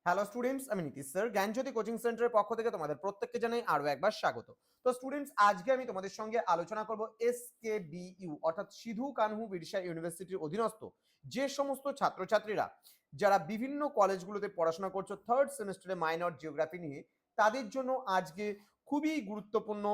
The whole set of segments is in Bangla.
হ্যালো স্টুডেন্টস, আমি নীতিশ স্যার জ্ঞানজ্যোতি কোচিং সেন্টারের পক্ষ থেকে তোমাদের প্রত্যেককে জানাই আরো একবার স্বাগত। তো স্টুডেন্টস, আজকে আমি তোমাদের সঙ্গে আলোচনা করব এসকেবিইউ অর্থাৎ সিধু কানহু বিরসা ইউনিভার্সিটির অধীনস্থ যে সমস্ত ছাত্রছাত্রীরা যারা বিভিন্ন কলেজগুলোতে পড়াশোনা করছো থার্ড সেমিস্টারে মাইনর জিওগ্রাফি নিয়ে, তাদের জন্য আজকে খুবই গুরুত্বপূর্ণ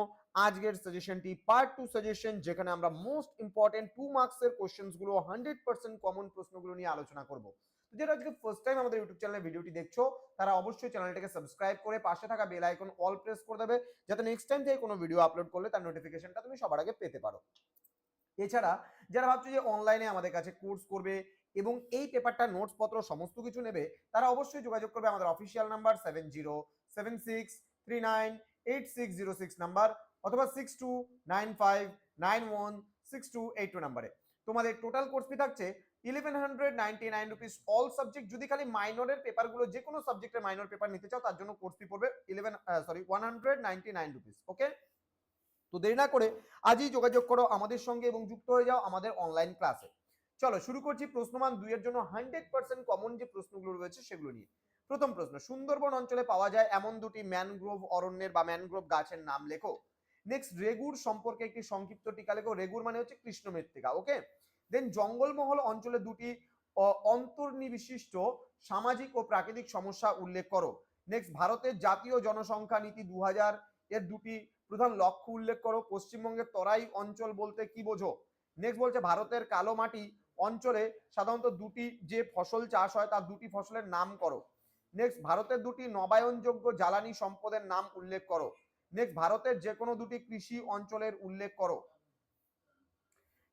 আজকের সাজেশনটি পার্ট 2 সাজেশন, যেখানে আমরা মোস্ট ইম্পর্টেন্ট 2 মার্কসের কোশ্চেন্সগুলো 100% কমন প্রশ্নগুলো নিয়ে আলোচনা করব। যারা আজকে ফার্স্ট টাইম আমাদের ইউটিউব চ্যানেলে ভিডিওটি দেখছো, তারা অবশ্যই চ্যানেলটাকে সাবস্ক্রাইব করে পাশে থাকা বেল আইকন অল প্রেস করে দেবে, যাতে নেক্সট টাইম থেকে কোনো ভিডিও আপলোড করলে তার নোটিফিকেশনটা তুমি সবার আগে পেতে পারো। এছাড়া যারা ভাবছো যে অনলাইনে আমাদের কাছে কোর্স করবে এবং এই পেপারটা নোটস পত্র সমস্ত কিছু নেবে, তারা অবশ্যই যোগাযোগ করবে আমাদের অফিসিয়াল নাম্বার 7076398606 নাম্বার অথবা 6295916282 নাম্বারে। তোমাদের টোটাল কোর্স ফি থাকছে 1199 রুপিস অল সাবজেক্ট। যদি খালি মাইনরের পেপারগুলো যে কোনো সাবজেক্টের মাইনর পেপার নিতে চাও, তার জন্য কোর্স ফি পড়বে 199 রুপিস। ওকে, তো দেরি না করে আজই যোগাযোগ করো আমাদের সঙ্গে এবং যুক্ত হয়ে যাও আমাদের অনলাইন ক্লাসে। চলো শুরু করছি প্রশ্নমান 2 এর জন্য 100% কমন যে প্রশ্নগুলো রয়েছে সেগুলো নিয়ে। প্রথম প্রশ্ন, সুন্দরবন অঞ্চলে পাওয়া যায় এমন দুটি ম্যানগ্রোভ অরণ্যের বা ম্যানগ্রোভ গাছের নাম লেখো। নেক্সট, রেগুর সম্পর্কে একটি সংক্ষিপ্ত টিকা লেখো। রেগুর মানে হচ্ছে কৃষ্ণ মৃত্তিকা। ওকে, দেন জঙ্গলমহল অঞ্চলে দুটি অন্তর্নিবিশিষ্ট সামাজিক ও প্রাকৃতিক সমস্যা উল্লেখ করো। নেক্সট, ভারতের জাতীয় জনসংখ্যা নীতি 2000 এর দুটি প্রধান লক্ষ্য উল্লেখ করো। পশ্চিমবঙ্গের তরাই অঞ্চল বলতে কি বোঝো? নেক্সট বলছে ভারতের কালো মাটি অঞ্চলে সাধারণত দুটি যে ফসল চাষ হয় তার দুটি ফসলের নাম করো। নেক্সট, ভারতের দুটি নবায়নযোগ্য জ্বালানি সম্পদের নাম উল্লেখ করো। নেক্সট, ভারতের যে কোনো দুটি কৃষি অঞ্চলের উল্লেখ করো।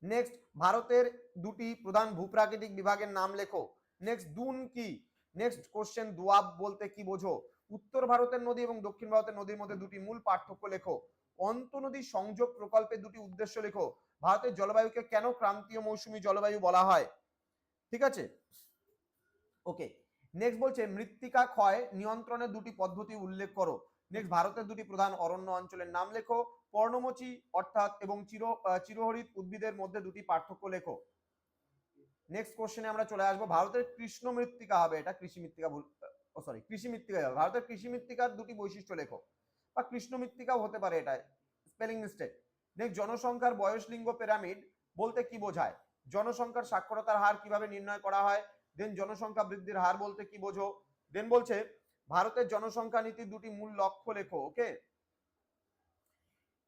নেক্সট, ভারতের দুটি প্রধান ভূপ্রাকৃতিক বিভাগের নাম লেখো। নেক্সট, দুন কি? নেক্সট কোশ্চেন, দোয়াব বলতে কি বোঝো? উত্তর ভারতের নদী এবং দক্ষিণ ভারতের নদীর মধ্যে দুটি মূল পার্থক্য লেখো। অন্তনদী সংযোগ প্রকল্পের দুটি উদ্দেশ্য লেখো। ভারতের জলবায়ুকে কেন ক্রান্তীয় মৌসুমী জলবায়ু বলা হয়? ঠিক আছে, ওকে। নেক্সট বলছে মৃত্তিকা ক্ষয় নিয়ন্ত্রণের দুটি পদ্ধতি উল্লেখ করো। নেক্সট, ভারতের দুটি প্রধান অরণ্য অঞ্চলের নাম লেখো। পর্ণমোচী অর্থাৎ এবং চিরহরিত উদ্ভিদের মধ্যে দুটি পার্থক্য লেখো। নেক্সট কোশ্চেনে আমরা চলে আসবো, ভারতের কৃষ্ণ মৃত্তিকা হবে, এটা কৃষি মৃত্তিকা ভুল, কৃষি মৃত্তিকা হবে। ভারতের কৃষি মৃত্তিকার দুটি বৈশিষ্ট্য লেখো, বা কৃষ্ণ মৃত্তিকাও হতে পারে, এটা স্পেলিং মিস্টেক। নেক্সট, জনসংখ্যার বয়স লিঙ্গ পিরামিড বলতে কি বোঝায়? জনসংখ্যার সাক্ষরতার হার কিভাবে নির্ণয় করা হয়? দেন জনসংখ্যা বৃদ্ধির হার বলতে কি বোঝো? দেন বলছে ভারতের জনসংখ্যা নীতির দুটি মূল লক্ষ্য লেখো। ওকে,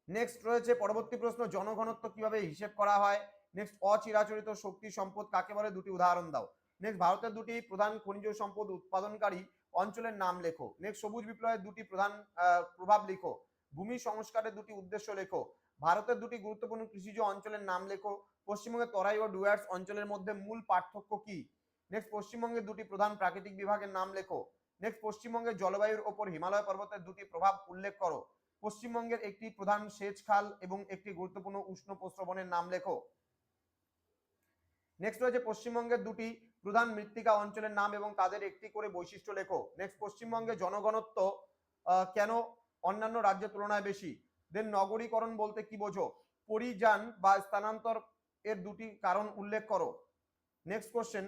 নেক্সট রয়েছে পরবর্তী প্রশ্ন, জনঘনত্ব কিভাবে হিসেব করা হয়? নেক্সট, অচিরাচরিত শক্তি সম্পদ কাকে বলে, দুটি উদাহরণ দাও। নেক্সট, ভারতের দুটি প্রধান খনিজ সম্পদ উৎপাদনকারী অঞ্চলের নাম লেখো। নেক্সট, সবুজ বিপ্লবের দুটি প্রধান প্রভাব লেখো। ভূমি সংস্কারের দুটি উদ্দেশ্য লেখো। ভারতের দুটি গুরুত্বপূর্ণ কৃষিজ অঞ্চলের নাম লেখো। পশ্চিমবঙ্গের তরাই ও ডুয়ার্স অঞ্চলের মধ্যে মূল পার্থক্য কি? নেক্সট, পশ্চিমবঙ্গের দুটি প্রধান প্রাকৃতিক বিভাগের নাম লেখো। নেক্সট, পশ্চিমবঙ্গের জলবায়ুর ওপর হিমালয় পর্বতের দুটি প্রভাব উল্লেখ করো। পশ্চিমবঙ্গের একটি প্রধান সেচ খাল এবং একটি গুরুত্বপূর্ণ উষ্ণ প্রস্রবণের নাম লেখো। নেক্সট রয়েছে পশ্চিমবঙ্গের দুটি প্রধান মৃত্তিকা অঞ্চলের নাম এবং তাদের একটি করে বৈশিষ্ট্য লেখো। নেক্সট, পশ্চিমবঙ্গে জনঘনত্ব কেন অন্যান্য রাজ্যের তুলনায় বেশি? দেন নগরীকরণ বলতে কি বোঝো? পরিযান বা স্থানান্তর এর দুটি কারণ উল্লেখ করো। নেক্সট কোশ্চেন,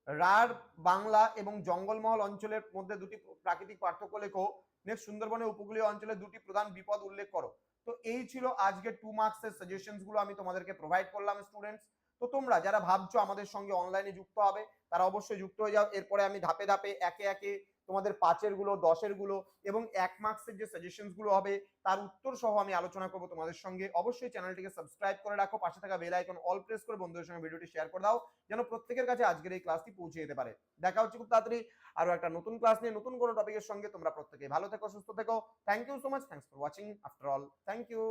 রাঢ় বাংলা এবং জঙ্গলমহল অঞ্চলের মধ্যে দুটি প্রাকৃতিক পার্থক্য লেখো। নেক্সট, সুন্দরবনের উপকূলীয় অঞ্চলে দুটি প্রধান বিপদ উল্লেখ করো। তো এই ছিল আজকে 2 মার্কসের সাজেশনস গুলো আমি তোমাদেরকে প্রোভাইড করলাম স্টুডেন্টস। তো তোমরা যারা ভাবছো আমাদের সঙ্গে অনলাইনে যুক্ত হবে, তারা অবশ্যই যুক্ত হয়ে যাও। এরপরে আমি ধাপে ধাপে একে একে তোমাদের 5-এর গুলো, 10-এর গুলো এবং 1 মার্কসের যে সাজেশনস গুলো হবে তার উত্তর সহ আমি আলোচনা করব তোমাদের সঙ্গে। অবশ্যই চ্যানেলটিকে সাবস্ক্রাইব করে রাখো, পাশে থাকা বেল আইকন অল প্রেস করে বন্ধুদের সঙ্গে ভিডিওটি শেয়ার করে দাও, যেন প্রত্যেকের কাছে আজকের এই ক্লাসটি পৌঁছে যেতে পারে। দেখা হচ্ছে খুব তাড়াতাড়ি আরো একটা নতুন ক্লাস নিয়ে, নতুন কোনো টপিকের সঙ্গে। তোমরা প্রত্যেকেই ভালো থেকো, সুস্থ থেকো। Thank you so much, thanks for watching after all, thank you.